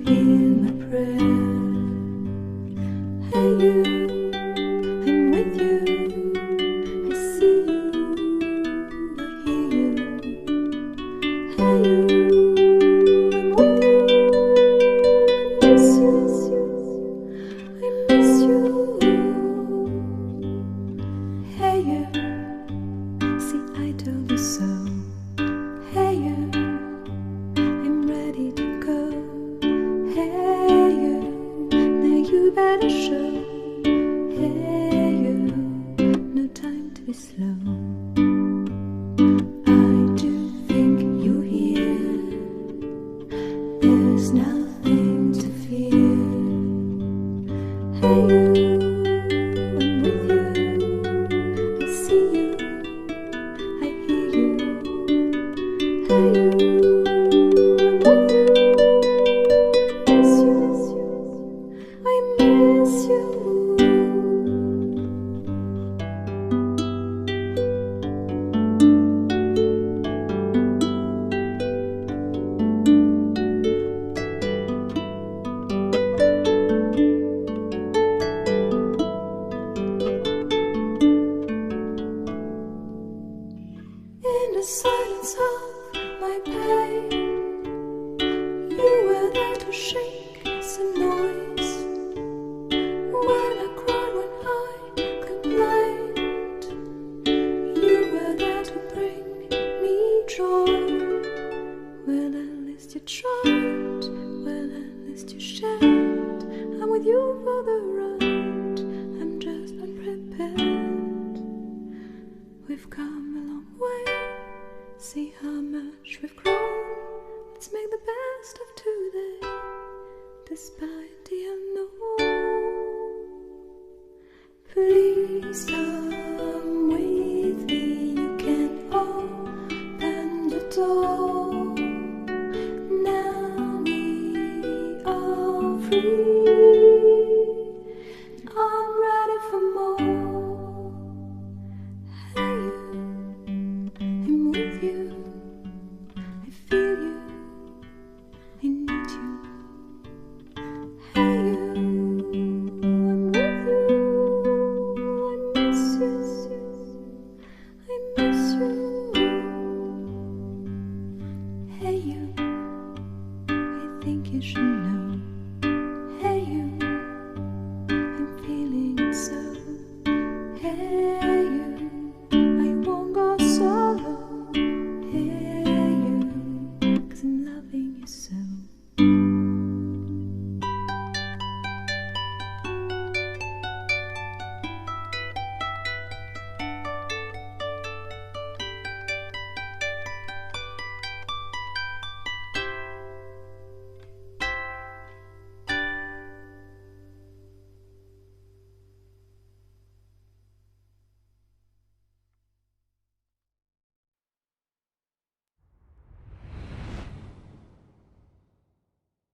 hear my prayer. Hey you, I'm with you. I see you, I hear you. Hey you, I'm with you. I miss you, I miss you. Hey you, see I told you so. Hey you, I'm ready to go. Hey you, now you better show. Hey you, no time to be slow. I do think you're here. There's nothing to fear. Hey you, I'm with you. I see you, I hear you. Hey you, I'm with you. I miss you. In the silence of my pain, you were there to shake some noise. When I cried, when I complained, you were there to bring me joy. Well, at least you tried, well, at least you shared. I'm with you for the ride, I'm just unprepared. We've come a long way, see how much we've grown. Let's make the best of today, despite the unknown. Please come with me, you can open the door. Now we are free.